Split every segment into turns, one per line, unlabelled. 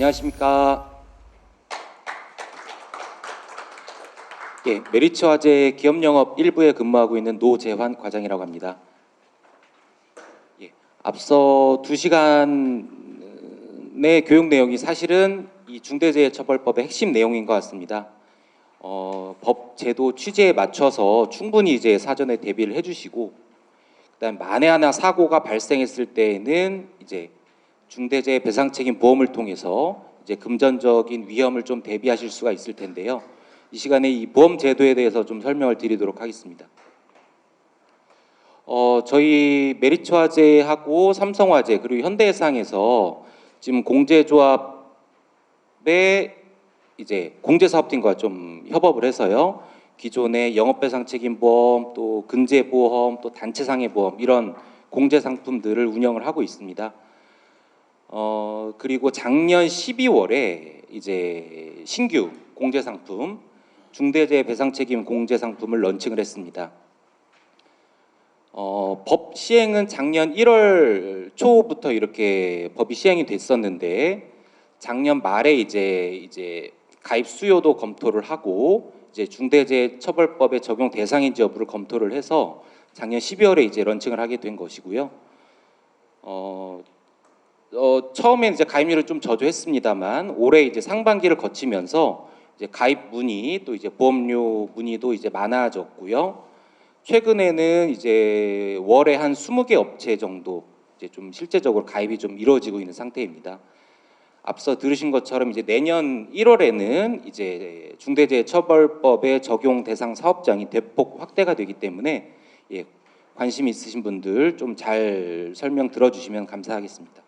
안녕하십니까. 예, 메리츠화재 기업영업 1부에 근무하고 있는 노재환 과장이라고 합니다. 예, 앞서 2시간의 교육 내용이 사실은 이 중대재해처벌법의 핵심 내용인 것 같습니다. 법 제도 취지에 맞춰서 충분히 이제 사전에 대비를 해주시고, 그다음 만에 하나 사고가 발생했을 때에는 이제 중대재해배상책임보험을 통해서 이제 금전적인 위험을 좀 대비하실 수가 있을 텐데요. 이 시간에 이 보험 제도에 대해서 좀 설명을 드리도록 하겠습니다. 저희 메리츠화재하고 삼성화재 그리고 현대해상에서 지금 공제조합의 이제 공제사업팀과 좀 협업을 해서요. 기존의 영업배상책임보험, 또 근제보험, 또 단체상해보험 이런 공제 상품들을 운영을 하고 있습니다. 그리고 작년 12월에 이제 신규 공제 상품 중대재해배상책임 공제 상품을 런칭을 했습니다. 법 시행은 작년 1월 초부터 이렇게 법이 시행이 됐었는데 작년 말에 이제 가입 수요도 검토를 하고 이제 중대재해처벌법의 적용 대상인지 여부를 검토를 해서 작년 12월에 이제 런칭을 하게 된 것이고요. 처음엔 이제 가입률을 좀 저조했습니다만 올해 이제 상반기를 거치면서 이제 가입 문의 또 이제 보험료 문의도 이제 많아졌고요. 최근에는 이제 월에 한 20개 업체 정도 이제 좀 실제적으로 가입이 좀 이루어지고 있는 상태입니다. 앞서 들으신 것처럼 이제 내년 1월에는 이제 중대재해처벌법의 적용 대상 사업장이 대폭 확대가 되기 때문에 예, 관심 있으신 분들 좀 잘 설명 들어주시면 감사하겠습니다.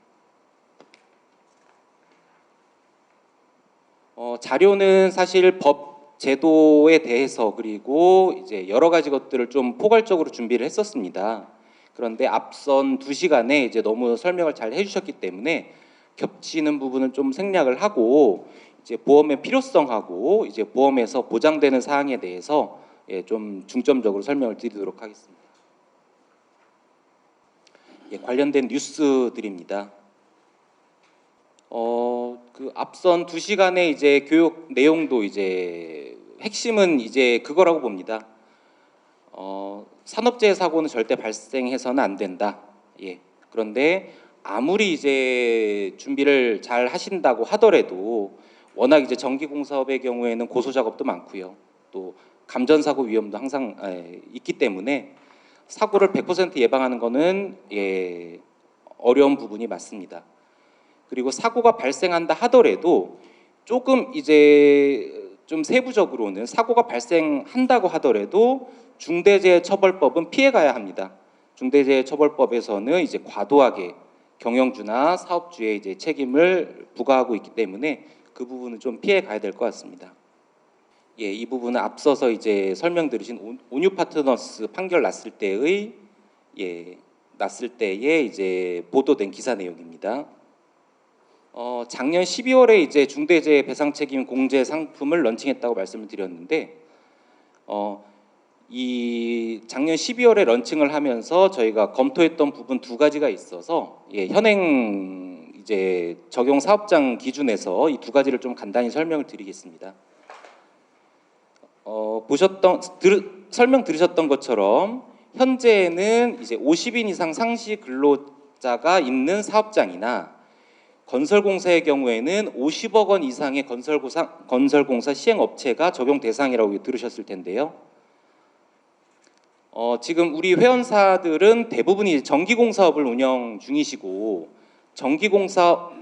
자료는 사실 법 제도에 대해서 그리고 이제 여러 가지 것들을 좀 포괄적으로 준비를 했었습니다. 그런데 앞선 2시간에 이제 너무 설명을 잘 해주셨기 때문에 겹치는 부분은 좀 생략을 하고 이제 보험의 필요성하고 이제 보험에서 보장되는 사항에 대해서 예, 좀 중점적으로 설명을 드리도록 하겠습니다. 예, 관련된 뉴스들입니다. 그 앞선 2시간의 이제 교육 내용도 이제 핵심은 이제 그거라고 봅니다. 산업재해 사고는 절대 발생해서는 안 된다. 예. 그런데 아무리 이제 준비를 잘 하신다고 하더라도 워낙 이제 전기공사업의 경우에는 고소 작업도 많고요. 또 감전사고 위험도 항상 있기 때문에 사고를 100% 예방하는 거는 예, 어려운 부분이 맞습니다. 그리고 사고가 발생한다 하더라도 조금 이제 좀 세부적으로는 사고가 발생한다고 하더라도 중대재해처벌법은 피해가야 합니다. 중대재해처벌법에서는 이제 과도하게 경영주나 사업주의 이제 책임을 부과하고 있기 때문에 그 부분은 좀 피해 가야 될 것 같습니다. 예, 이 부분은 앞서서 이제 설명드리신 온유 파트너스 판결 났을 때의 이제 보도된 기사 내용입니다. 작년 12월에 이제 중대재해배상책임 공제 상품을 런칭했다고 말씀을 드렸는데 이 작년 12월에 런칭을 하면서 저희가 검토했던 부분 2가지가 있어서 예, 현행 이제 적용 사업장 기준에서 이 2가지를 좀 간단히 설명을 드리겠습니다. 설명 들으셨던 것처럼 현재는 이제 50인 이상 상시 근로자가 있는 사업장이나 건설공사의 경우에는 50억 원 이상의 건설공사 시행업체가 적용 대상이라고 들으셨을 텐데요. 지금 우리 회원사들은 대부분이 전기공사업을 운영 중이시고 전기공사업인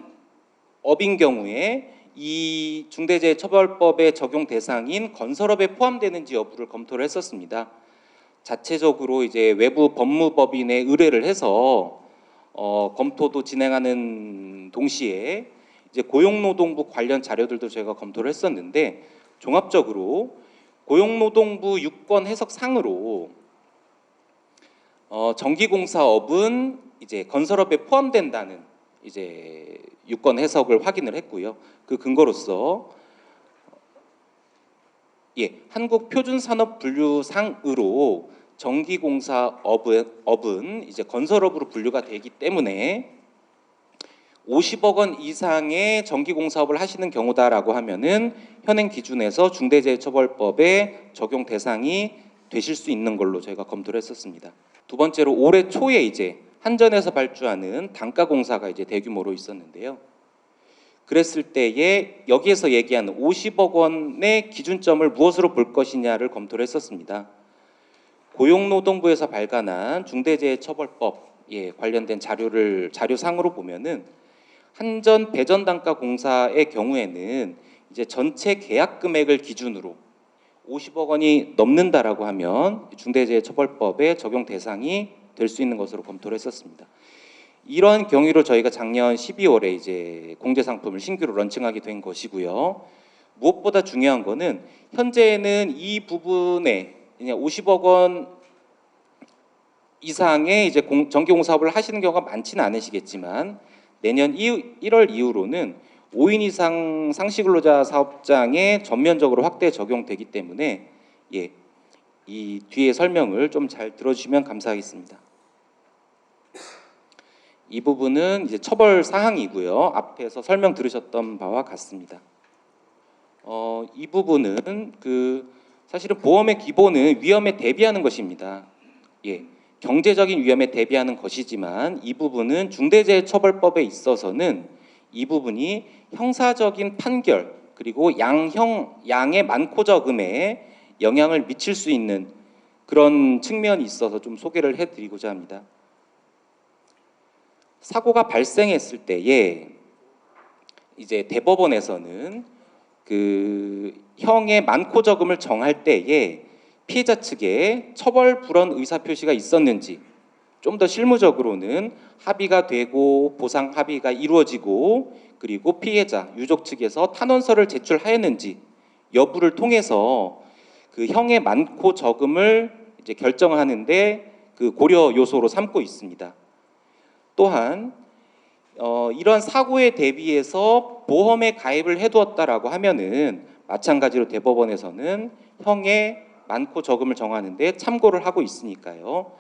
경우에 이 중대재해처벌법의 적용 대상인 건설업에 포함되는지 여부를 검토를 했었습니다. 자체적으로 이제 외부 법무법인에 의뢰를 해서 검토도 진행하는 동시에 이제 고용노동부 관련 자료들도 저희가 검토를 했었는데 종합적으로 고용노동부 유권 해석상으로 전기공사업은 이제 건설업에 포함된다는 이제 유권 해석을 확인을 했고요. 그 근거로서 한국표준산업분류상으로 전기공사업은 이제 건설업으로 분류가 되기 때문에 50억 원 이상의 정기공사업을 하시는 경우다라고 하면은 현행 기준에서 중대재해처벌법의 적용 대상이 되실 수 있는 걸로 저희가 검토를 했었습니다. 두 번째로 올해 초에 이제 한전에서 발주하는 단가공사가 이제 대규모로 있었는데요. 그랬을 때에 여기에서 얘기하는 50억 원의 기준점을 무엇으로 볼 것이냐를 검토를 했었습니다. 고용노동부에서 발간한 중대재해처벌법에 관련된 자료상으로 보면은 한전 배전단가공사의 경우에는 이제 전체 계약 금액을 기준으로 50억 원이 넘는다라고 하면 중대재해처벌법의 적용 대상이 될 수 있는 것으로 검토를 했었습니다. 이런 경위로 저희가 작년 12월에 이제 공제 상품을 신규로 런칭하게 된 것이고요. 무엇보다 중요한 거는 현재는 이 부분에 그냥 50억 원 이상의 이제 정기공사업을 하시는 경우가 많지는 않으시겠지만 내년 1월 이후로는 5인 이상 상시근로자 사업장에 전면적으로 확대 적용되기 때문에 이 뒤에 설명을 좀 잘 들어주시면 감사하겠습니다. 이 부분은 이제 처벌 사항이고요. 앞에서 설명 들으셨던 바와 같습니다. 이 부분은 사실은 보험의 기본은 위험에 대비하는 것입니다. 경제적인 위험에 대비하는 것이지만 이 부분은 중대재해처벌법에 있어서는 이 부분이 형사적인 판결 그리고 양의 많고 적음에 영향을 미칠 수 있는 그런 측면이 있어서 좀 소개를 해드리고자 합니다. 사고가 발생했을 때에 이제 대법원에서는 형의 많고 적음을 정할 때에 피해자 측에 처벌 불원 의사 표시가 있었는지, 좀 더 실무적으로는 합의가 되고 보상 합의가 이루어지고 그리고 피해자 유족 측에서 탄원서를 제출하였는지 여부를 통해서 그 형의 많고 적음을 이제 결정하는데 고려 요소로 삼고 있습니다. 또한 이러한 사고에 대비해서 보험에 가입을 해두었다라고 하면은 마찬가지로 대법원에서는 형의 많고 적음을 정하는데 참고를 하고 있으니까요.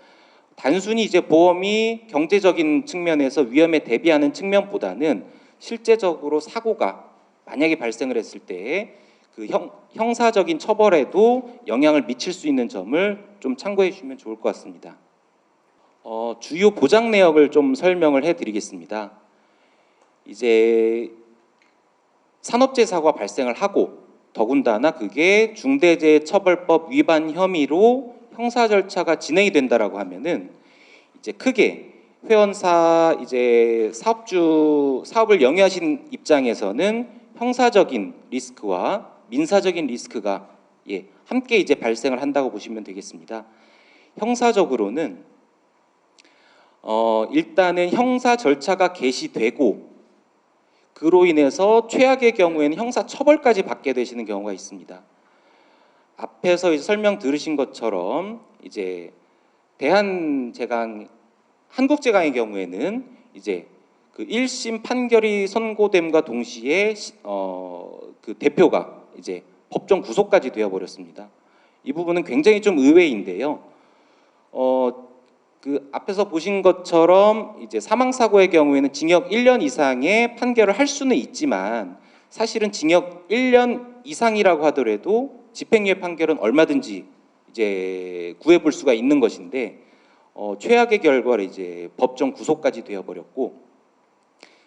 단순히 이제 보험이 경제적인 측면에서 위험에 대비하는 측면보다는 실제적으로 사고가 만약에 발생을 했을 때 형사적인 처벌에도 영향을 미칠 수 있는 점을 좀 참고해 주시면 좋을 것 같습니다. 주요 보장 내역을 좀 설명을 해드리겠습니다. 이제 산업재해 사고가 발생을 하고 더군다나 그게 중대재해처벌법 위반 혐의로 형사 절차가 진행이 된다라고 하면은 이제 크게 회원사 이제 사업을 영위하신 입장에서는 형사적인 리스크와 민사적인 리스크가 함께 이제 발생을 한다고 보시면 되겠습니다. 형사적으로는 일단은 형사 절차가 개시되고 그로 인해서 최악의 경우에는 형사 처벌까지 받게 되시는 경우가 있습니다. 앞에서 이제 설명 들으신 것처럼 이제 한국제강의 경우에는 이제 1심 판결이 선고됨과 동시에 대표가 이제 법정 구속까지 되어 버렸습니다. 이 부분은 굉장히 좀 의외인데요. 앞에서 보신 것처럼 이제 사망 사고의 경우에는 징역 1년 이상의 판결을 할 수는 있지만 사실은 징역 1년 이상이라고 하더라도 집행유예 판결은 얼마든지 이제 구해볼 수가 있는 것인데 최악의 결과로 이제 법정 구속까지 되어버렸고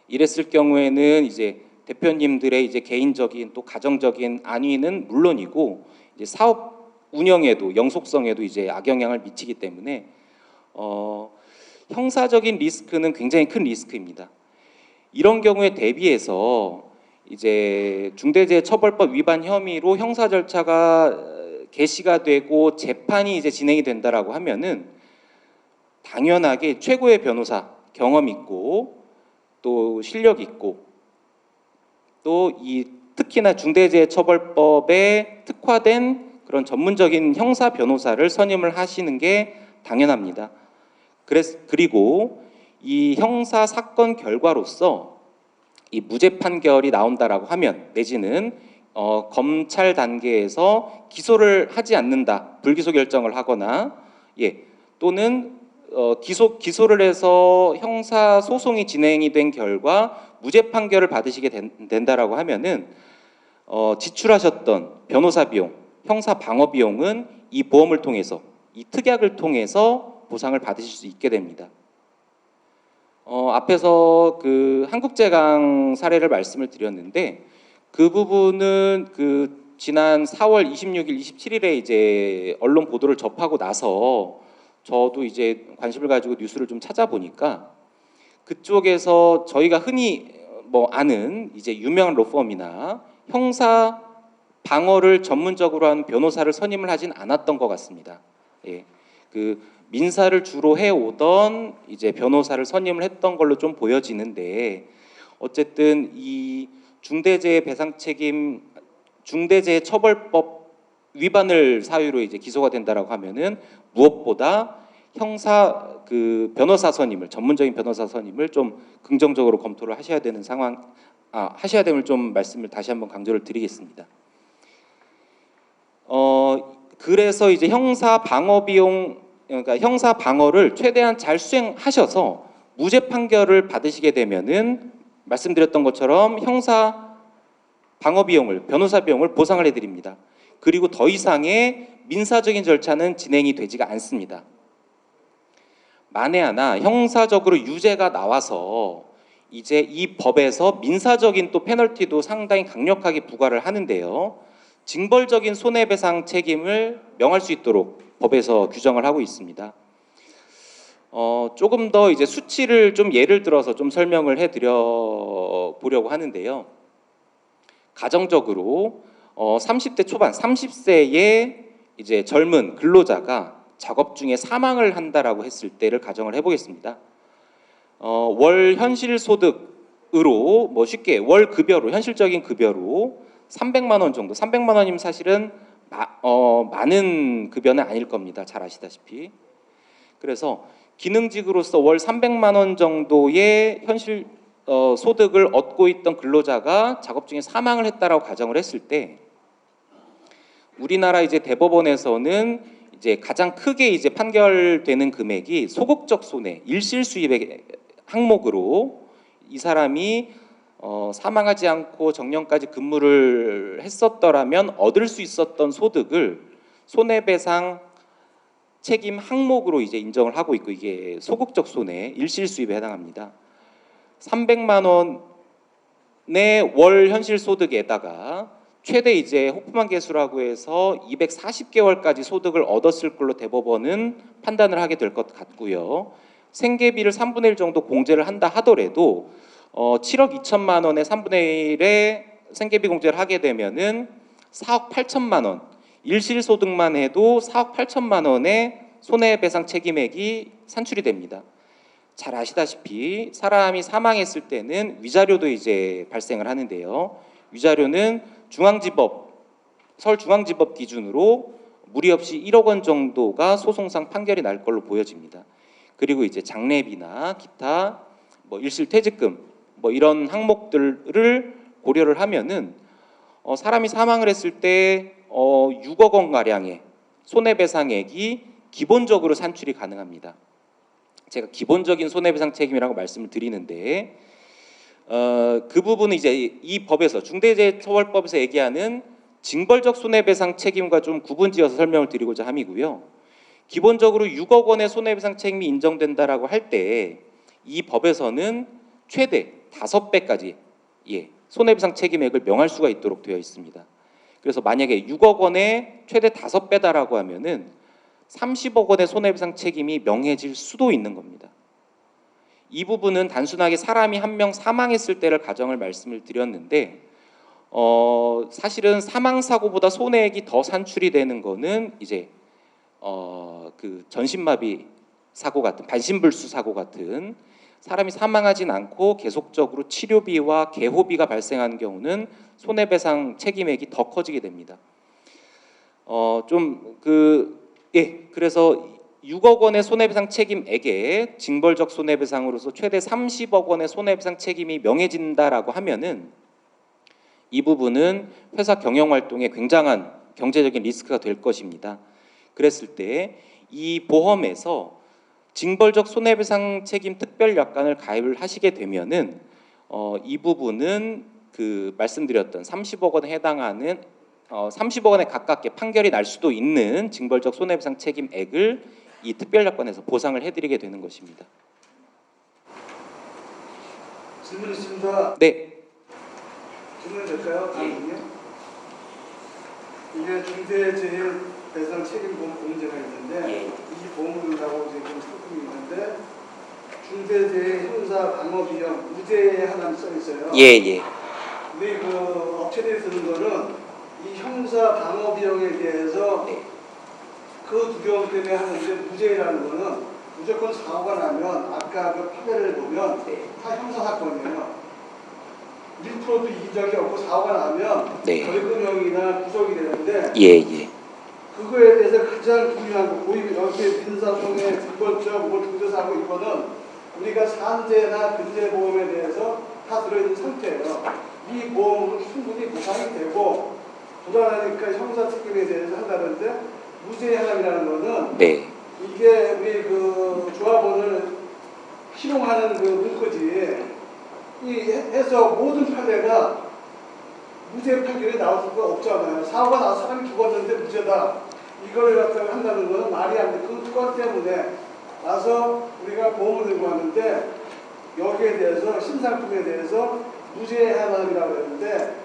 이랬을 경우에는 이제 대표님들의 이제 개인적인 또 가정적인 안위는 물론이고 이제 사업 운영에도 영속성에도 이제 악영향을 미치기 때문에 형사적인 리스크는 굉장히 큰 리스크입니다. 이런 경우에 대비해서 이제 중대재해처벌법 위반 혐의로 형사 절차가 개시가 되고 재판이 이제 진행이 된다라고 하면은 당연하게 최고의 변호사 경험 있고 또 실력 있고 또 특히나 중대재해처벌법에 특화된 그런 전문적인 형사 변호사를 선임을 하시는 게 당연합니다. 그리고 이 형사 사건 결과로서 이 무죄 판결이 나온다라고 하면 내지는 검찰 단계에서 기소를 하지 않는다, 불기소 결정을 하거나 또는 기소를 해서 형사 소송이 진행이 된 결과 무죄 판결을 받으시게 된다라고 하면은 지출하셨던 변호사 비용, 형사 방어 비용은 이 보험을 통해서, 이 특약을 통해서 보상을 받으실 수 있게 됩니다. 앞에서 그 한국제강 사례를 말씀을 드렸는데 그 부분은 그 지난 4월 26일, 27일에 이제 언론 보도를 접하고 나서 저도 이제 관심을 가지고 뉴스를 좀 찾아보니까 그쪽에서 저희가 흔히 뭐 아는 이제 유명한 로펌이나 형사 방어를 전문적으로 하는 변호사를 선임을 하진 않았던 것 같습니다. 예, 그 민사를 주로 해오던 이제 변호사를 선임을 했던 걸로 좀 보여지는데 어쨌든 이 중대재해처벌법 위반을 사유로 이제 기소가 된다라고 하면은 무엇보다 형사 그 변호사 선임을 전문적인 변호사 선임을 좀 긍정적으로 검토를 하셔야 되는 하셔야 됨을 좀 말씀을 다시 한번 강조를 드리겠습니다. 그래서 이제 형사 방어 비용 그러니까 형사 방어를 최대한 잘 수행하셔서 무죄 판결을 받으시게 되면은 말씀드렸던 것처럼 형사 방어 비용을 변호사 비용을 보상을 해드립니다. 그리고 더 이상의 민사적인 절차는 진행이 되지가 않습니다. 만에 하나 형사적으로 유죄가 나와서 이제 이 법에서 민사적인 또 페널티도 상당히 강력하게 부과를 하는데요. 징벌적인 손해배상 책임을 명할 수 있도록 법에서 규정을 하고 있습니다. 조금 더 이제 수치를 좀 예를 들어서 좀 설명을 해드려 보려고 하는데요. 가정적으로 30대 초반, 30세의 이제 젊은 근로자가 작업 중에 사망을 한다라고 했을 때를 가정을 해보겠습니다. 월 현실 소득으로 뭐 쉽게 월 급여로 현실적인 급여로 300만 원 정도, 300만 원이면 사실은 많은 급여는 아닐 겁니다. 잘 아시다시피. 그래서 기능직으로서 월 300만 원 정도의 현실 소득을 얻고 있던 근로자가 작업 중에 사망을 했다라고 가정을 했을 때 우리나라 이제 대법원에서는 이제 가장 크게 이제 판결되는 금액이 소극적 손해, 일실수입의 항목으로 이 사람이 사망하지 않고 정년까지 근무를 했었더라면 얻을 수 있었던 소득을 손해배상 책임 항목으로 이제 인정을 하고 있고 이게 소극적 손해, 일실수입에 해당합니다. 300만 원의 월 현실 소득에다가 최대 이제 호프만 계수라고 해서 240개월까지 소득을 얻었을 걸로 대법원은 판단을 하게 될 것 같고요. 생계비를 3분의 1 정도 공제를 한다 하더라도 7억 2천만 원의 3분의 1의 생계비 공제를 하게 되면은 4억 8천만 원, 일실소득만 해도 4억 8천만 원의 손해배상 책임액이 산출이 됩니다. 잘 아시다시피 사람이 사망했을 때는 위자료도 이제 발생을 하는데요. 위자료는 서울중앙지법 기준으로 무리 없이 1억 원 정도가 소송상 판결이 날 걸로 보여집니다. 그리고 이제 장례비나 기타 뭐 일실퇴직금 뭐 이런 항목들을 고려를 하면은 사람이 사망을 했을 때 6억 원 가량의 손해배상액이 기본적으로 산출이 가능합니다. 제가 기본적인 손해배상 책임이라고 말씀을 드리는데 그 부분은 이제 이 법에서 중대재해처벌법에서 얘기하는 징벌적 손해배상 책임과 좀 구분지어서 설명을 드리고자 함이고요. 기본적으로 6억 원의 손해배상 책임이 인정된다라고 할 때 이 법에서는 최대 5배까지 손해배상 책임액을 명할 수가 있도록 되어 있습니다. 그래서 만약에 6억 원의 최대 5배다라고 하면은 30억 원의 손해배상 책임이 명해질 수도 있는 겁니다. 이 부분은 단순하게 사람이 한 명 사망했을 때를 가정을 말씀을 드렸는데 사실은 사망 사고보다 손해액이 더 산출이 되는 거는 이제 그 전신마비 사고 같은 반신불수 사고 같은 사람이 사망하진 않고 계속적으로 치료비와 개호비가 발생하는 경우는 손해배상 책임액이 더 커지게 됩니다. 그래서 6억 원의 손해배상 책임액에 징벌적 손해배상으로서 최대 30억 원의 손해배상 책임이 명해진다라고 하면은 이 부분은 회사 경영 활동에 굉장한 경제적인 리스크가 될 것입니다. 그랬을 때 이 보험에서 징벌적 손해배상 책임 특별약관을 가입을 하시게 되면은 이 부분은 그 말씀드렸던 30억 원에 해당하는 30억 원에 가깝게 판결이 날 수도 있는 징벌적 손해배상 책임액을 이 특별약관에서 보상을 해드리게 되는 것입니다.
질문 있습니다.
네.
질문 될까요? 다음은요. 이게 중대재해배상 책임보험 보험제가 있는데 이 보험을하고 지금 상품이 있는데 중대재해 형사 방어 비용 무죄 하나 써 있어요.
예.
우리 그 업체들이 드는 거는 이 형사 방어 비용에 대해서
네.
그 두려움 때문에 하는데 무죄라는 거는 무조건 사고가 나면 아까 그 판례를 보면 다 형사 사건이에요. 1%도 이긴 적이 없고 사고가 나면 벌금형이나 구속이 되는데 그거에 대해서 가장 중요한 거 고입 여기 민사소송의 불법적 중대사고 이거는 우리가 산재나 근재보험에 대해서 다 들어있는 상태예요. 이 보험은 충분히 보상이 되고 불안하니까 형사 책임에 대해서 한다는데 무죄 하남이라는 거는 이게 우리 그 조합원을 희롱하는 그 문구지. 이 해서 모든 판례가 무죄 판결이 나올 수가 없잖아요. 사고가 나서 사람이 죽었는데 무죄다. 이걸 갖다가 한다는 것은 말이 안 돼. 그 건 때문에 와서 우리가 보험을 들고 왔는데 여기에 대해서 신상품에 대해서 무죄 하남이라고 했는데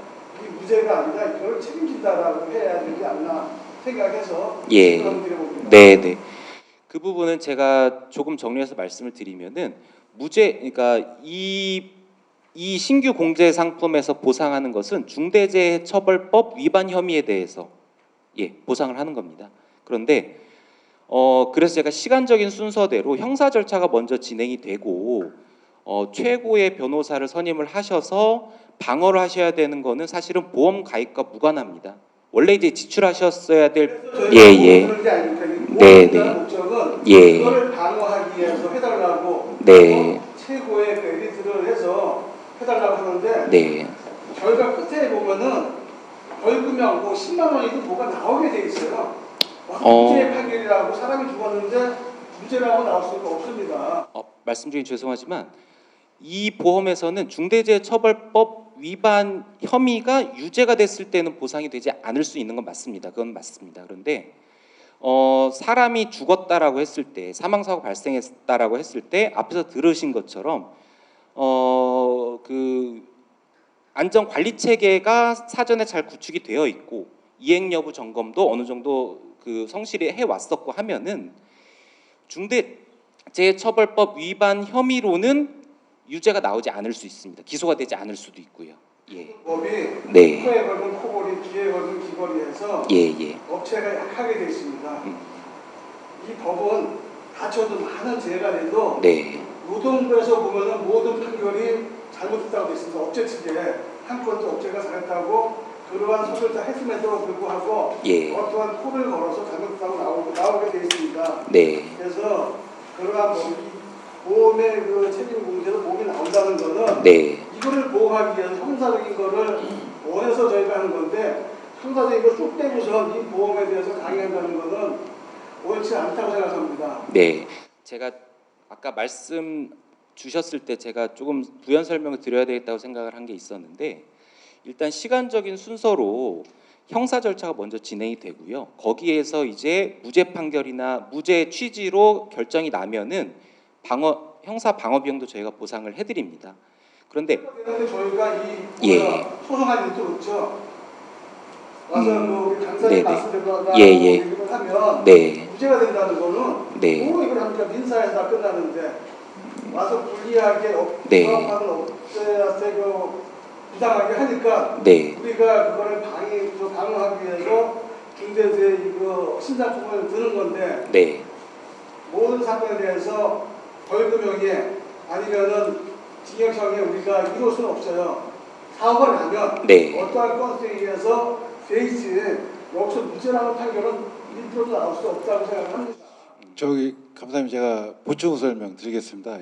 이 무죄가 아니라 이걸 책임진다라고 해야 되지 않나 생각해서 드려봅니다.
네. 그 부분은 제가 조금 정리해서 말씀을 드리면은 그러니까 이 신규 공제 상품에서 보상하는 것은 중대재해처벌법 위반 혐의에 대해서 보상을 하는 겁니다. 그런데 그래서 제가 시간적인 순서대로 형사 절차가 먼저 진행이 되고 최고의 변호사를 선임을 하셔서 방어를 하셔야 되는 거는 사실은 보험 가입과 무관합니다. 원래 이제 지출하셨어야 될
목적은 그거를 방어하기 위해서 해달라고 최고의 그 에디트를 해서 해달라고 하는데 결과 끝에 보면은 벌금형 뭐 10만 원이든 뭐가 나오게 돼 있어요. 무죄 판결이라고 사람이 죽었는데 무죄라고 나올 수가 없습니다.
말씀 중에 죄송하지만 이 보험에서는 중대재해처벌법 위반 혐의가 유죄가 됐을 때는 보상이 되지 않을 수 있는 건 맞습니다. 그건 맞습니다. 그런데 사람이 죽었다라고 했을 때 사망사고 발생했다라고 했을 때 앞에서 들으신 것처럼 그 안전관리 체계가 사전에 잘 구축이 되어 있고 이행 여부 점검도 어느 정도 그 성실히 해왔었고 하면은 중대재해처벌법 위반 혐의로는 유죄가 나오지 않을 수 있습니다. 기소가 되지 않을 수도 있고요.
법이 코에 걸면 코걸이, 귀에 걸면 귀걸이해서 업체가 약하게 되어 있습니다. 이 법은 다쳐도 많은 죄가 돼도 노동부에서 보면은 모든 판결이 잘못됐다고 되어 있습니다. 업체 측에 한 건도 업체가 잘했다고 그러한 소리를 다 했음에도 불구하고 어떠한 코를 걸어서 잘못됐다고 나오게 되어 있습니다. 그래서 그러한 보험의 그 책임 공제로 보험이 나온다는 거는 이거를 보호하기 위해서 형사적인 거를 원해서 저희가 하는 건데 형사적인 걸 쭉 빼고서 이 보험에 대해서 강의한다는 거는 옳지 않다고 생각합니다.
제가 아까 말씀 주셨을 때 제가 조금 부연 설명을 드려야 되겠다고 생각을 한 게 있었는데 일단 시간적인 순서로 형사 절차가 먼저 진행이 되고요. 거기에서 이제 무죄 판결이나 무죄 취지로 결정이 나면은 형사 방어 비용도 저희가 보상을 해드립니다. 그런데
저희가 이 소송할 일도 없죠. 와서 그 강사님 말씀대로 하면 무죄가 된다는 거는 뭐 이걸 합니까? 민사에서 다 끝나는데 와서 불리하게 사업하는 업체한테 부당하게 하니까 우리가 그거를 방어하기 위해서 중대재해 이거 신상품을 드는 건데 모든 사건에 대해서 벌금형에 아니면은 징역형에 우리가 이룰 수는 없어요. 사고가 나면 어떠한 건수에 의해서 돼 있지 여기서 무죄라는 판결은 1%도 나올 수 없다고 생각합니다.
감사님 제가 보충 설명 드리겠습니다.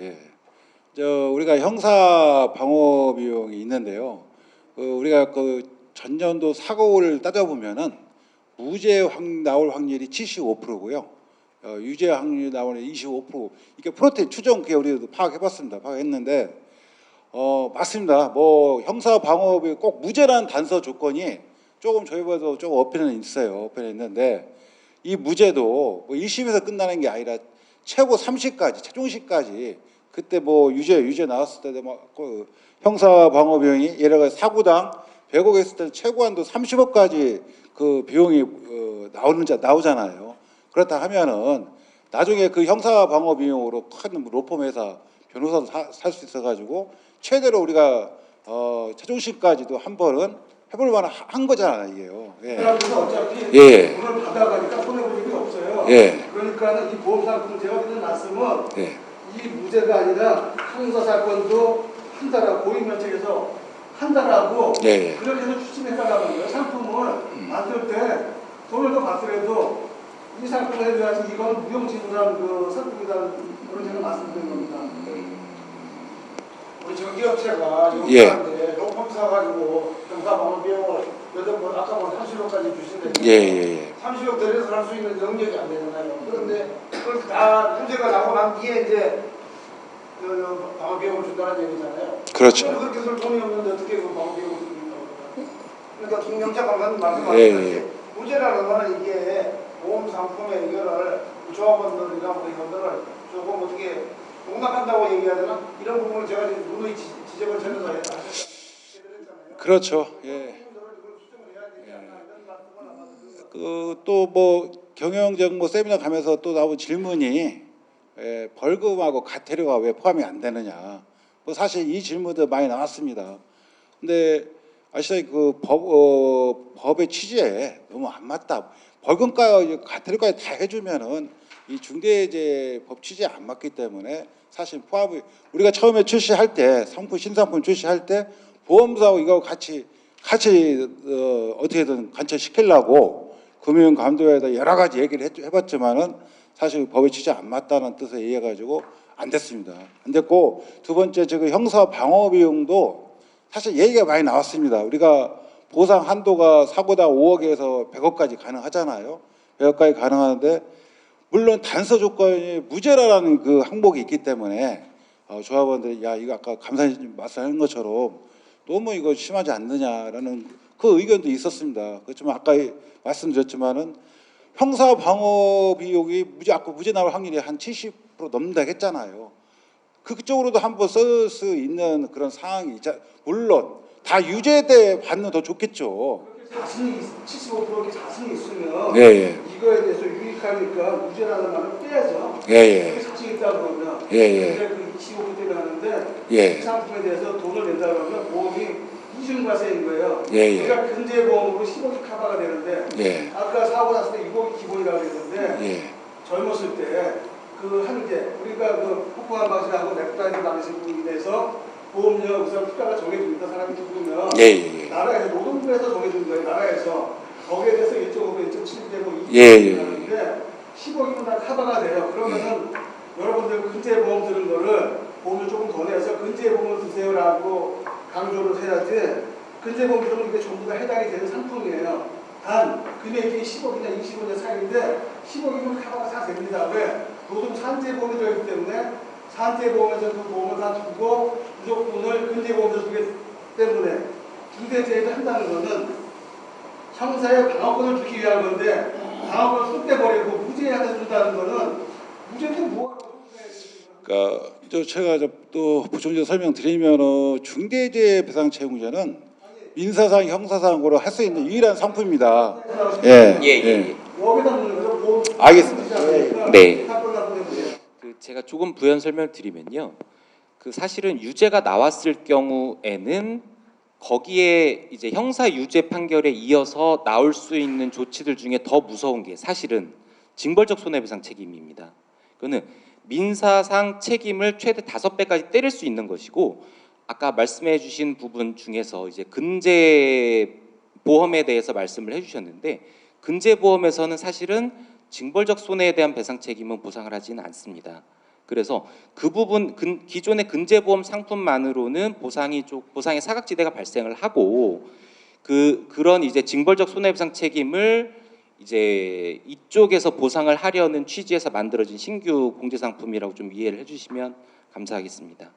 우리가 형사 방어 비용이 있는데요. 우리가 그 전년도 사고를 따져보면은 무죄 나올 확률이 75%고요. 유죄 확률이 나오는 25% 이게 프로테인 추정 그게 우리도 파악해봤습니다. 파악했는데 맞습니다. 뭐 형사 방어비 꼭 무죄라는 단서 조건이 조금 저희보다도 조금 어필은 있어요. 어필은 있는데 이 무죄도 뭐 1심에서 끝나는 게 아니라 최고 3심까지 최종심까지 그때 뭐 유죄 나왔을 때도 막그 형사 방어 비용이 예를 들어 사구당 100억 했을 때는 최고한도 30억까지 그 비용이 나오잖아요. 그렇다 하면은 나중에 그 형사 방어 비용으로 큰 로펌 회사 변호사도 살 수 있어가지고 최대로 우리가 최종심까지도 한 번은 해볼 만한 거잖아요, 이게요. 예.
그래서 어차피
예.
돈을 받아가니까 손해볼 일이 없어요.
예.
그러니까는 이 보험상품 제가 드리는 말씀은
예.
이 무죄가 아니라 형사 사건도 한다라고 고인면책에서 한다라고
예.
그렇게 해서 추진해달라는 거예요. 상품을 만들 때 돈을 더 받더라도 이 상품에 대해서 이건 무용지물한 그 상품이라는 그런 제가 말씀드린 겁니다.
우리 전기업체가
예.
용사인데 로펌 사가지고 형사 방어 비용을 뭐 아까 뭐 30억까지 주신다니까
예.
30억 들여서 할 수 있는 능력이 안 되잖아요. 그런데 그걸 다 문제가 나고 난 뒤에 이제 그 방어 비용을 준다는 얘기잖아요.
그렇죠.
그렇게 해서 돈이 없는데 어떻게 그 방어 비용을 줍니까? 그러니까 김영자 강사님
예.
말씀하셨듯이 무죄라는 거는 이게 보험 상품의 이거를 조합원들이나 뭐 이분들을 조금 어떻게 농락한다고 얘기해야 되나? 이런 부분을 제가 지금 누누이 지적을 전해서 했잖아요.
그렇죠. 예. 그 또 뭐 경영적 뭐 세미나 가면서 또 나온 질문이 벌금하고 과태료가 왜 포함이 안 되느냐. 뭐 사실 이 질문도 많이 나왔습니다. 근데 아시다시피 그 법의 취지에 너무 안 맞다. 벌금과 과태료까지 다 해주면은 이 중대재해법 취지에 안 맞기 때문에 사실 포함이 우리가 처음에 출시할 때 신상품 출시할 때 보험사하고 이거 같이 어떻게든 관철시키려고 금융감독에다 여러 가지 얘기를 해봤지만은 사실 법의 취지에 안 맞다는 뜻에 의해 가지고 안 됐습니다. 안 됐고 두 번째 지금 형사 방어 비용도 사실 얘기가 많이 나왔습니다. 우리가 보상 한도가 사고당 5억에서 100억까지 가능하잖아요. 100억까지 가능하는데 물론 단서 조건이 무죄라는 그 항목이 있기 때문에 조합원들이 야 이거 아까 감사님 말씀하신 것처럼 너무 이거 심하지 않느냐라는 그 의견도 있었습니다. 그렇지만 아까 말씀드렸지만은 형사 방어 비용이 아까 무죄 나올 확률이 한 70% 넘는다 했잖아요. 그쪽으로도 한번 쓸 수 있는 그런 상황이 물론 다 유죄 때 받는 더 좋겠죠.
자신이 75% 이렇게 자신이 있으면
예.
이거에 대해서 유익하니까 무죄라는 말을 빼야죠.
예.
자신 있다 그러면
예.
근데 그 25%를 하는데
예.
이 상품에 대해서 돈을 낸다 그러면 보험이 이중과세인 거예요.
예.
그러니까 근제보험으로 10억이 커버가 되는데
예.
아까 사고 났을 때 6억이 기본이라고 그랬는데
예.
젊었을 때 그 한계 우리가 그 폭포한 방식하고 넥타이를 방식으로 인해서 보험료 우선 국가가 정해줍니다. 사람이 죽으면
예.
나라에서 노동부에서 정해준 거예요. 나라에서 거기에 대해서 1.5배, 1.7배, 뭐 2배 하는데 10억이면 다 커버가 돼요. 그러면은 여러분들 근제보험 드는 거를 보험을 조금 더 내서 근제보험을 드세요라고 강조를 해야지 근제보험 들으면 이게 전부 다 해당이 되는 상품이에요. 단 금액이 10억이나 20억의 차이인데 10억이면 커버가 다 됩니다. 왜? 노동 산재보험이 들어있기 때문에 산재보험에서 그 보험을 다 주고 무조건을 근제보험에서 주기 때문에 중대재해를 한다는 것은 형사의 방어권을 주기 위한 건데 방어권을 쏟대버리고 무죄한테 준다는 것은 무죄인데 뭐하고
그러니까 제가 또 부정적 설명드리면 중대재해배상채무제는 민사상, 형사상으로 할 수 있는 유일한 상품입니다. 예.
여기다 묻는 거죠. 보험
알겠습니다.
네.
사건 나쁘게 보세요.
그 제가 조금 부연 설명을 드리면요. 그 사실은 유죄가 나왔을 경우에는 거기에 이제 형사 유죄 판결에 이어서 나올 수 있는 조치들 중에 더 무서운 게 사실은 징벌적 손해배상 책임입니다. 그거는 민사상 책임을 최대 5배까지 때릴 수 있는 것이고 아까 말씀해 주신 부분 중에서 이제 근제 보험에 대해서 말씀을 해 주셨는데 근제 보험에서는 사실은 징벌적 손해에 대한 배상 책임은 보상을 하지는 않습니다. 그래서 그 부분 기존의 근제보험 상품만으로는 보상의 사각지대가 발생을 하고 그런 이제 징벌적 손해배상 책임을 이제 이쪽에서 보상을 하려는 취지에서 만들어진 신규 공제 상품이라고 좀 이해를 해주시면 감사하겠습니다.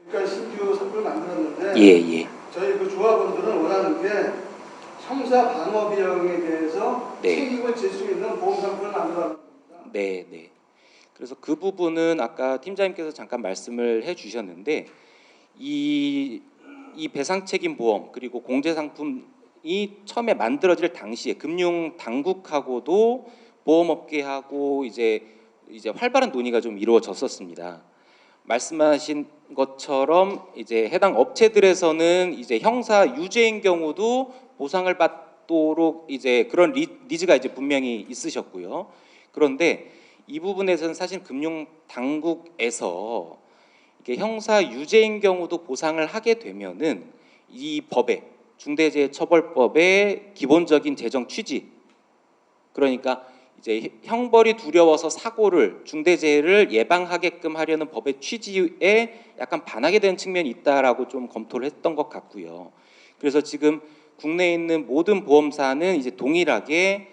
그러니까 신규 상품을 만들었는데
예.
저희 그 조합원들은 원하는 게 형사 방어 비용에 대해서
네.
책임을 질 수 있는 보험 상품을 만들어는 겁니다.
네. 그래서 그 부분은 아까 팀장님께서 잠깐 말씀을 해주셨는데 이 배상 책임 보험 그리고 공제 상품이 처음에 만들어질 당시에 금융 당국하고도 보험업계하고 이제 활발한 논의가 좀 이루어졌었습니다. 말씀하신 것처럼 이제 해당 업체들에서는 이제 형사 유죄인 경우도 보상을 받도록 이제 그런 니즈가 이제 분명히 있으셨고요. 그런데 이 부분에서는 사실 금융 당국에서 이게 형사 유죄인 경우도 보상을 하게 되면은 이 법에 중대재해처벌법의 기본적인 제정 취지, 그러니까 이제 형벌이 두려워서 사고를 중대재해를 예방하게끔 하려는 법의 취지에 약간 반하게 되는 측면이 있다라고 좀 검토를 했던 것 같고요. 그래서 지금 국내에 있는 모든 보험사는 이제 동일하게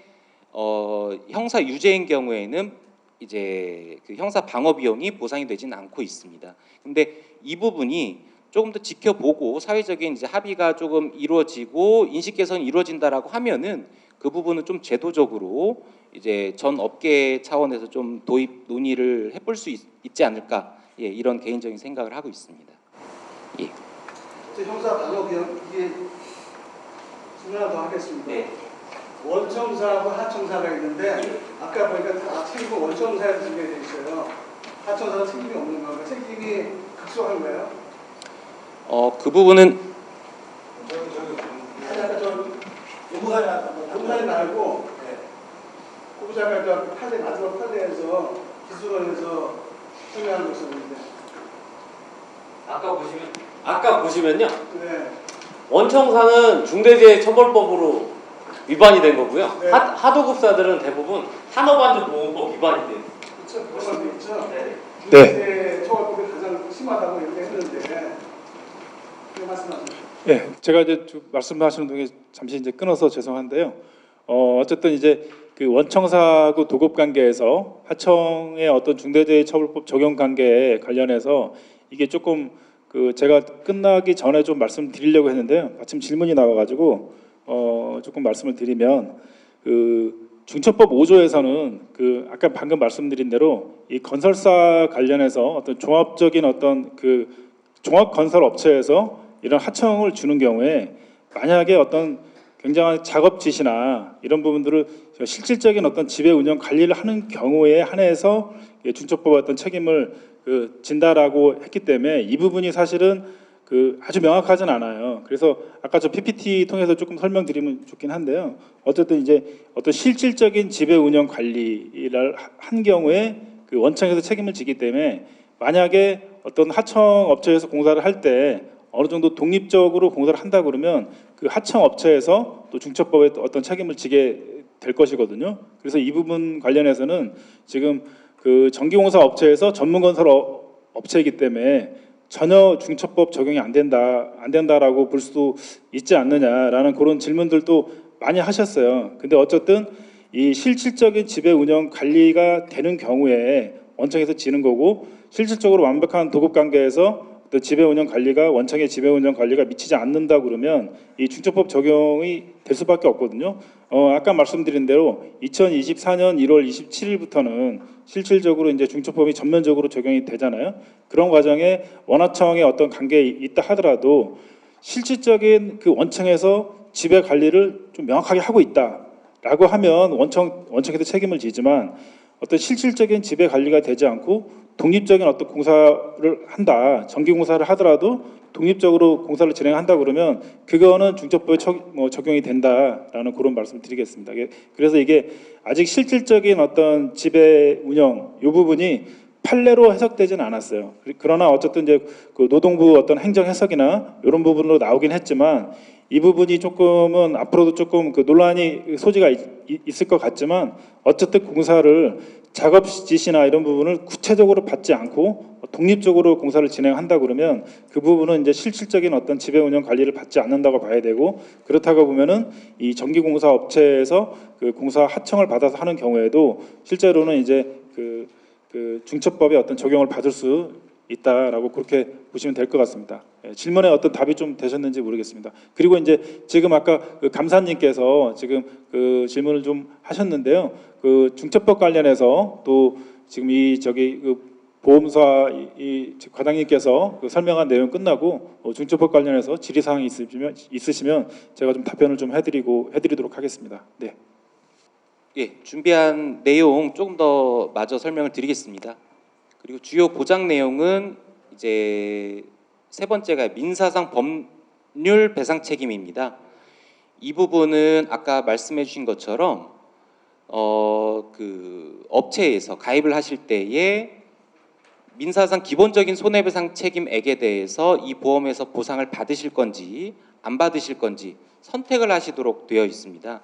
형사 유죄인 경우에는 이제 그 형사 방어 비용이 보상이 되지는 않고 있습니다. 근데 이 부분이 조금 더 지켜보고 사회적인 이제 합의가 조금 이루어지고 인식 개선이 이루어진다라고 하면은 그 부분은 좀 제도적으로 이제 전 업계 차원에서 좀 도입 논의를 해볼 수 있지 않을까, 예, 이런 개인적인 생각을 하고 있습니다. 예.
형사 방어 비용 이게 질문 하나 더 하겠습니다.
네.
원청사하고 하청사가 있는데 아까 보니까 다 책임은 원청사에 지게 돼 있어요. 하청사는 책임이 없는 건가? 책임이 극소한 거예요?
그 부분은
아니 아까 저 용산이 말고 고부장가 저 판례 마지막 판례에서 기술원에서 설명하는 거 있었는데.
아까 보시면요.
네.
원청사는 중대재해처벌법으로 위반이 된 거고요.
네.
하도급사들은 대부분 산업안전보건법 위반이 돼요.
그렇죠. 그런 게 있죠.
네.
중대재해 처벌법이 가장 심하다고 이렇게 했는데 그 말씀하세요.
예, 제가 이제 말씀하시는 동에 잠시 이제 끊어서 죄송한데요. 어쨌든 이제 그 원청사하고 도급 관계에서 하청의 어떤 중대재해처벌법 적용 관계에 관련해서 이게 조금 그 제가 끝나기 전에 좀 말씀드리려고 했는데요. 마침 질문이 나와가지고 조금 말씀을 드리면 그 중처법 5조에서는 그 아까 방금 말씀드린 대로 이 건설사 관련해서 어떤 종합적인 어떤 그 종합 건설 업체에서 이런 하청을 주는 경우에 만약에 어떤 굉장한 작업 지시나 이런 부분들을 실질적인 어떤 지배 운영 관리를 하는 경우에 한해서 중처법의 어떤 책임을 진다라고 했기 때문에 이 부분이 사실은 그 아주 명확하진 않아요. 그래서 아까 저 PPT 통해서 조금 설명드리면 좋긴 한데요. 어쨌든 이제 어떤 실질적인 지배 운영 관리를 한 경우에 그 원청에서 책임을 지기 때문에 만약에 어떤 하청 업체에서 공사를 할 때 어느 정도 독립적으로 공사를 한다 그러면 그 하청 업체에서 또 중처법에 어떤 책임을 지게 될 것이거든요. 그래서 이 부분 관련해서는 지금 그 전기공사 업체에서 전문건설 업체이기 때문에 전혀 중처법 적용이 안 된다라고 볼 수도 있지 않느냐라는 그런 질문들도 많이 하셨어요. 근데 어쨌든 이 실질적인 지배 운영 관리가 되는 경우에 원청에서 지는 거고 실질적으로 완벽한 도급 관계에서 또 지배 운영 관리가 원청의 지배 운영 관리가 미치지 않는다 그러면 이 중처법 적용이 될 수밖에 없거든요. 아까 말씀드린 대로 2024년 1월 27일부터는 실질적으로 이제 중처법이 전면적으로 적용이 되잖아요. 그런 과정에 원하청의 어떤 관계에 있다 하더라도 실질적인 그 원청에서 지배 관리를 좀 명확하게 하고 있다라고 하면 원청에도 책임을 지지만 어떤 실질적인 지배 관리가 되지 않고 독립적인 어떤 공사를 한다, 전기공사를 하더라도 독립적으로 공사를 진행한다 그러면 그거는 중처법에 적용이 된다라는 그런 말씀을 드리겠습니다. 그래서 이게 아직 실질적인 어떤 지배 운영 이 부분이 판례로 해석되지는 않았어요. 그러나 어쨌든 이제 그 노동부 어떤 행정 해석이나 이런 부분으로 나오긴 했지만 이 부분이 조금은 앞으로도 조금 그 논란이 소지가 있을 것 같지만 어쨌든 공사를 작업 지시나 이런 부분을 구체적으로 받지 않고 독립적으로 공사를 진행한다 그러면 그 부분은 이제 실질적인 어떤 지배 운영 관리를 받지 않는다고 봐야 되고, 그렇다고 보면은 이 전기공사 업체에서 그 공사 하청을 받아서 하는 경우에도 실제로는 이제 그 중처법의 어떤 적용을 받을 수 있다라고 그렇게 보시면 될 것 같습니다. 예, 질문에 어떤 답이 좀 되셨는지 모르겠습니다. 그리고 이제 지금 아까 그 감사님께서 지금 그 질문을 좀 하셨는데요. 그 중처법 관련해서 또 지금 그 보험사 이 과장님께서 그 설명한 내용 끝나고 중처법 관련해서 질의 사항이 있으시면 제가 좀 답변을 좀 해드리도록 하겠습니다. 네.
예, 준비한 내용 조금 더 마저 설명을 드리겠습니다. 그리고 주요 보장 내용은 이제 세 번째가 민사상 법률 배상 책임입니다. 이 부분은 아까 말씀해 주신 것처럼 그 업체에서 가입을 하실 때에 민사상 기본적인 손해배상 책임액에 대해서 이 보험에서 보상을 받으실 건지 안 받으실 건지 선택을 하시도록 되어 있습니다.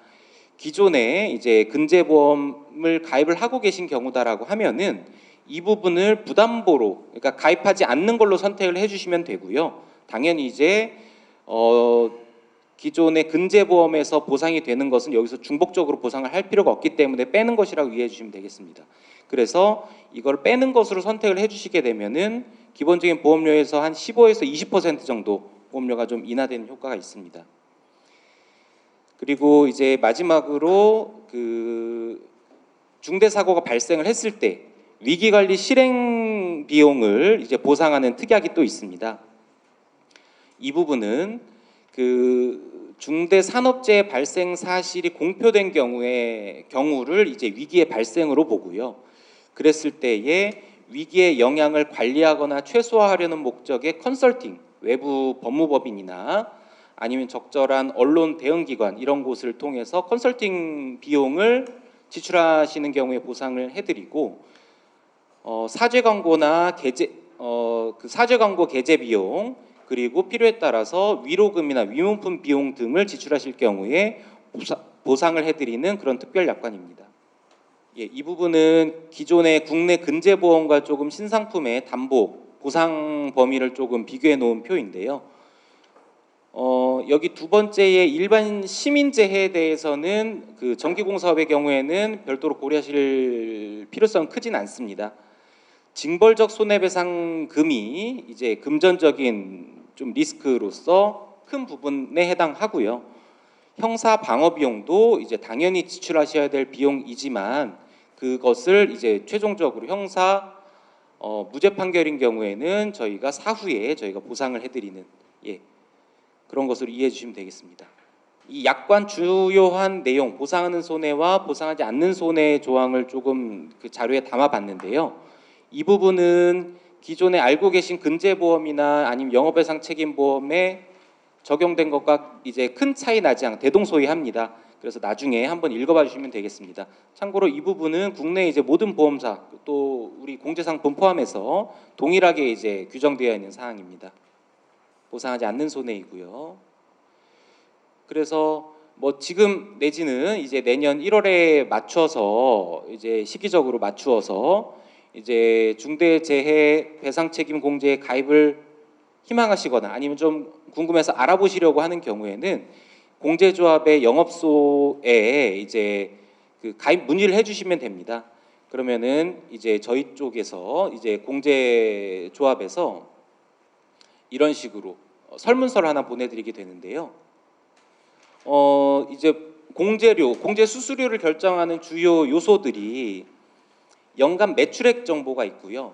기존에 이제 근제보험을 가입을 하고 계신 경우다라고 하면은 이 부분을 부담보로, 그러니까 가입하지 않는 걸로 선택을 해주시면 되고요. 당연히 이제 기존의 근제보험에서 보상이 되는 것은 여기서 중복적으로 보상을 할 필요가 없기 때문에 빼는 것이라고 이해해 주시면 되겠습니다. 그래서 이걸 빼는 것으로 선택을 해주시게 되면은 기본적인 보험료에서 한 15에서 20% 정도 보험료가 좀 인하되는 효과가 있습니다. 그리고 이제 마지막으로 그 중대사고가 발생을 했을 때 위기관리 실행 비용을 이제 보상하는 특약이 또 있습니다. 이 부분은 그 중대산업재해 발생 사실이 공표된 경우를 이제 위기의 발생으로 보고요. 그랬을 때에 위기의 영향을 관리하거나 최소화하려는 목적의 컨설팅, 외부 법무법인이나 아니면 적절한 언론 대응기관 이런 곳을 통해서 컨설팅 비용을 지출하시는 경우에 보상을 해드리고, 사죄 광고나 그 사죄 광고 게재 비용, 그리고 필요에 따라서 위로금이나 위문품 비용 등을 지출하실 경우에 보상을 해드리는 그런 특별 약관입니다. 예, 이 부분은 기존의 국내 근제보험과 조금 신상품의 담보 보상 범위를 조금 비교해 놓은 표인데요. 여기 두 번째의 일반 시민재해에 대해서는 그 전기공사업의 경우에는 별도로 고려하실 필요성은 크진 않습니다. 징벌적 손해배상금이 이제 금전적인 좀 리스크로서 큰 부분에 해당하고요. 형사 방어 비용도 이제 당연히 지출하셔야 될 비용이지만 그것을 이제 최종적으로 형사 무죄 판결인 경우에는 저희가 사후에 저희가 보상을 해드리는 그런 것으로 이해해 주시면 되겠습니다. 이 약관 주요한 내용, 보상하는 손해와 보상하지 않는 손해 조항을 조금 그 자료에 담아봤는데요. 이 부분은 기존에 알고 계신 근제보험이나 아니면 영업배상 책임보험에 적용된 것과 이제 큰 차이 나지 않고 대동소이합니다. 그래서 나중에 한번 읽어봐 주시면 되겠습니다. 참고로 이 부분은 국내 이제 모든 보험사 또 우리 공제상품 포함해서 동일하게 이제 규정되어 있는 사항입니다. 보상하지 않는 손해이고요. 그래서 뭐 지금 내지는 이제 내년 1월에 맞춰서 이제 시기적으로 맞추어서 이제 중대재해 배상책임 공제에 가입을 희망하시거나 아니면 좀 궁금해서 알아보시려고 하는 경우에는 공제조합의 영업소에 이제 그 가입 문의를 해주시면 됩니다. 그러면은 이제 저희 쪽에서 이제 공제조합에서 이런 식으로 설문서를 하나 보내드리게 되는데요. 이제 공제료, 공제 수수료를 결정하는 주요 요소들이 연간 매출액 정보가 있고요.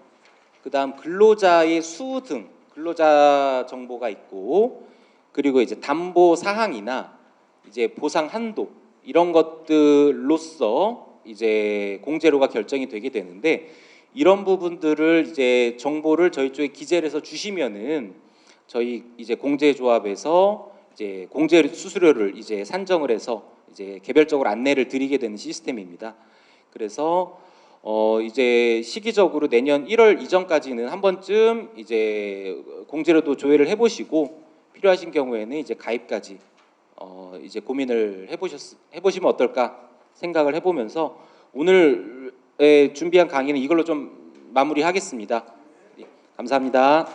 그다음 근로자의 수 등 근로자 정보가 있고, 그리고 이제 담보 사항이나 이제 보상 한도 이런 것들로서 이제 공제료가 결정이 되게 되는데, 이런 부분들을 이제 정보를 저희 쪽에 기재를 해서 주시면은 저희 이제 공제조합에서 이제 공제 수수료를 이제 산정을 해서 이제 개별적으로 안내를 드리게 되는 시스템입니다. 그래서 이제 시기적으로 내년 1월 이전까지는 한 번쯤 이제 공제료도 조회를 해보시고 필요하신 경우에는 이제 가입까지 이제 고민을 해보시면 어떨까 생각을 해보면서 오늘 준비한 강의는 이걸로 좀 마무리하겠습니다. 감사합니다.